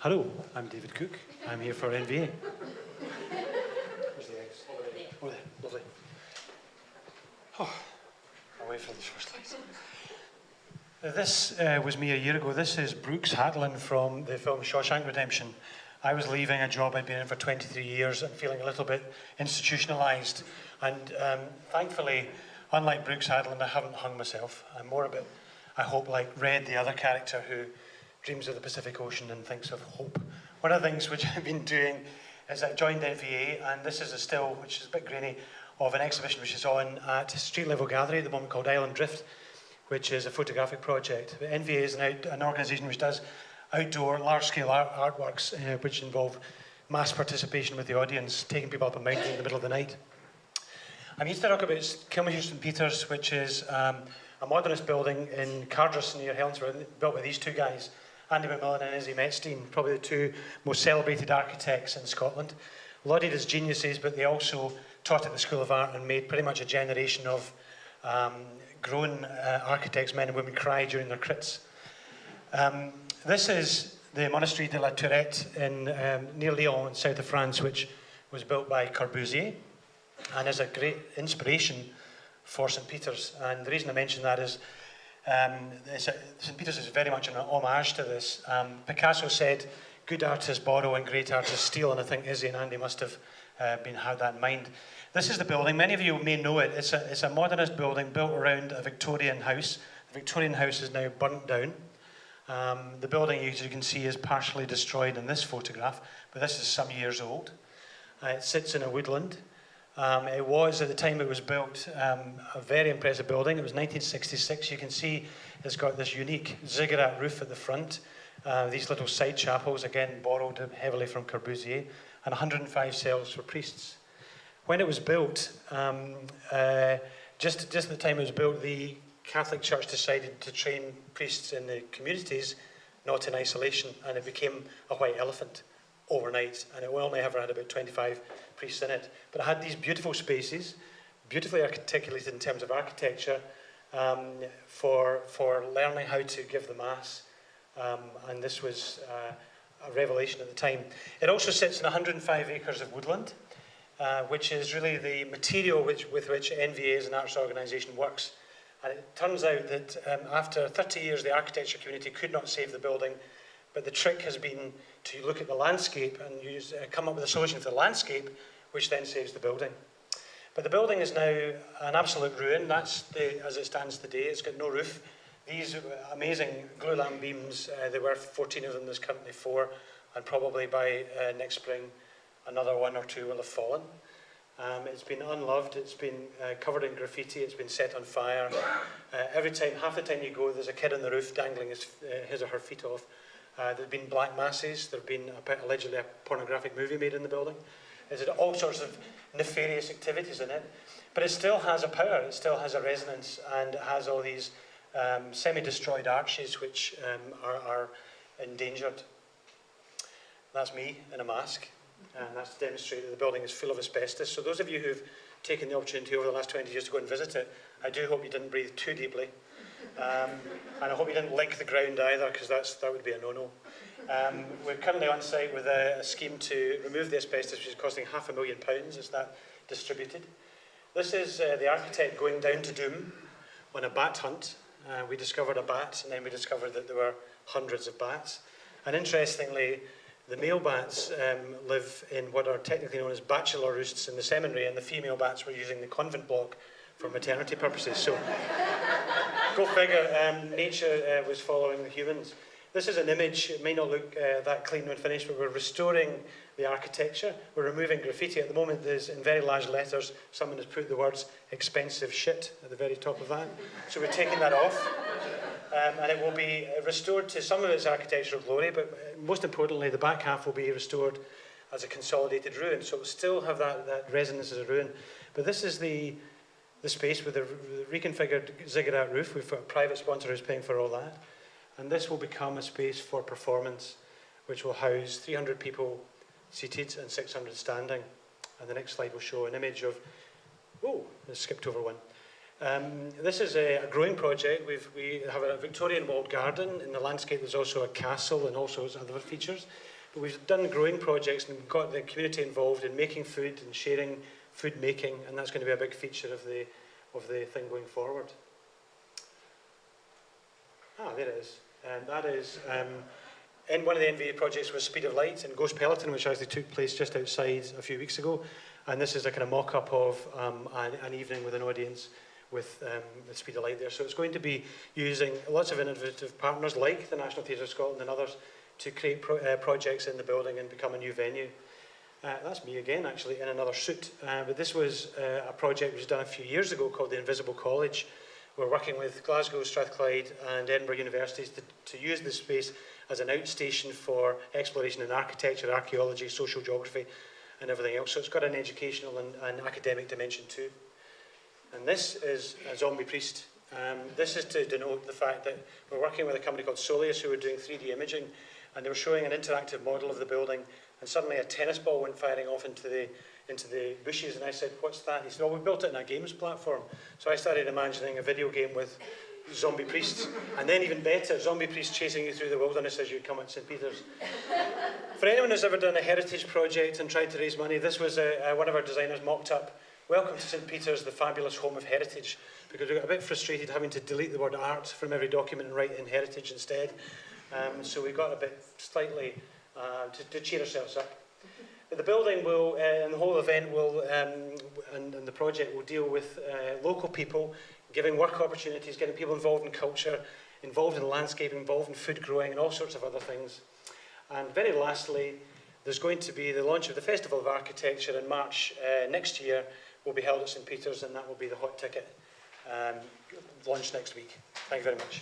Hello, I'm David Cook. I'm here for NVA. Where's the eggs? Oh, there. Lovely. Oh, I'll wait for these first lights. This was me a year ago. This is Brooks Hatlin from the film Shawshank Redemption. I was leaving a job I'd been in for 23 years and feeling a little bit institutionalised. And thankfully, unlike Brooks Hatlin, I haven't hung myself. I'm more a bit, I hope, like Red, the other character who dreams of the Pacific Ocean and thinks of hope. One of the things which I've been doing is I joined NVA, and this is a still, which is a bit grainy, of an exhibition which is on at Street Level Gallery at the moment called Island Drift, which is a photographic project. But NVA is an organisation which does outdoor, large-scale artworks which involve mass participation with the audience, taking people up a mountain in the middle of the night. I'm here to talk about Kilmahoe St Peters, which is a modernist building in Cardross near Helensburgh, built by these two guys, Andy McMillan and Izzy Metstein, probably the two most celebrated architects in Scotland. Lauded as geniuses, but they also taught at the School of Art and made pretty much a generation of grown architects, men and women, cry during their crits. This is the Monastery de la Tourette in near Lyon in south of France, which was built by Corbusier and is a great inspiration for St Peter's. And the reason I mention that is St Peter's is very much an homage to this. Picasso said, "Good artists borrow and great artists steal," and I think Izzy and Andy must have had that in mind. This is the building. Many of you may know it. It's a modernist building built around a Victorian house. The Victorian house is now burnt down. The building, as you can see, is partially destroyed in this photograph, but this is some years old. It sits in a woodland. It was, at the time it was built, a very impressive building. It was 1966. You can see it's got this unique ziggurat roof at the front. These little side chapels, again, borrowed heavily from Corbusier, and 105 cells for priests. When it was built, just at the time it was built, the Catholic Church decided to train priests in the communities, not in isolation, and it became a white elephant overnight, and it only ever had about 25 priests in it. But it had these beautiful spaces, beautifully articulated in terms of architecture, for learning how to give the Mass, and this was a revelation at the time. It also sits in 105 acres of woodland, which is really the material with which NVA as an arts organisation works. And it turns out that after 30 years, the architecture community could not save the building, but the trick has been to look at the landscape and come up with a solution for the landscape, which then saves the building. But the building is now an absolute ruin. That's as it stands today. It's got no roof. These amazing glue lamp beams, there were 14 of them, there's currently 4, and probably by next spring, another 1 or 2 will have fallen. It's been unloved, it's been covered in graffiti, it's been set on fire. Half the time you go, there's a kid on the roof dangling his or her feet off. There have been black masses, there have been allegedly a pornographic movie made in the building. There's all sorts of nefarious activities in it, but it still has a power, it still has a resonance, and it has all these semi-destroyed arches which are endangered. That's me in a mask. And that's to demonstrate that the building is full of asbestos. So those of you who've taken the opportunity over the last 20 years to go and visit it, I do hope you didn't breathe too deeply. And I hope you didn't lick the ground either, because that would be a no-no. We're currently on site with a scheme to remove the asbestos, which is costing £500,000. It's that distributed. This is the architect going down to Doom on a bat hunt. We discovered a bat, and then we discovered that there were hundreds of bats. And interestingly, the male bats live in what are technically known as bachelor roosts in the seminary, and the female bats were using the convent block for maternity purposes. So, go figure, nature was following the humans. This is an image. It may not look that clean when finished, but we're restoring the architecture. We're removing graffiti. At the moment, there's, in very large letters, someone has put the words "expensive shit" at the very top of that. So we're taking that off. And it will be restored to some of its architectural glory, but most importantly, the back half will be restored as a consolidated ruin. So it will still have that resonance as a ruin. But this is the space with the reconfigured ziggurat roof. We've got a private sponsor who's paying for all that. And this will become a space for performance, which will house 300 people seated and 600 standing. And the next slide will show an image of, oh, I skipped over one. This is a growing project. We have a Victorian walled garden. In the landscape there's also a castle and all sorts of other features. But we've done growing projects and got the community involved in making food and sharing food making, and that's going to be a big feature of the thing going forward. There it is. And that is, in one of the NVA projects was Speed of Light in Ghost Peloton, which actually took place just outside a few weeks ago. And this is a kind of mock-up of an evening with an audience with the Speed of Light there. So it's going to be using lots of innovative partners like the National Theatre of Scotland and others to create projects in the building and become a new venue. That's me again, actually, in another suit. But this was a project which was done a few years ago called the Invisible College. We're working with Glasgow, Strathclyde and Edinburgh universities to use this space as an outstation for exploration in architecture, archaeology, social geography and everything else. So it's got an educational and academic dimension too. And this is a zombie priest. This is to denote the fact that we're working with a company called Soleus who are doing 3D imaging, and they were showing an interactive model of the building, and suddenly a tennis ball went firing off into the bushes, and I said, "What's that?" He said, "Oh, we built it in a games platform." So I started imagining a video game with zombie priests, and then even better, zombie priests chasing you through the wilderness as you come at St. Peter's. For anyone who's ever done a heritage project and tried to raise money, this was one of our designers mocked up, "Welcome to St. Peter's, the fabulous home of heritage," because we got a bit frustrated having to delete the word art from every document and write in heritage instead. So we got a bit slightly to cheer ourselves up. But the building will, and the whole event will, and the project will deal with local people, giving work opportunities, getting people involved in culture, involved in landscape, involved in food growing and all sorts of other things. And very lastly, there's going to be the launch of the Festival of Architecture in March next year. Will be held at St. Peter's, and that will be the hot ticket launch next week. Thank you very much.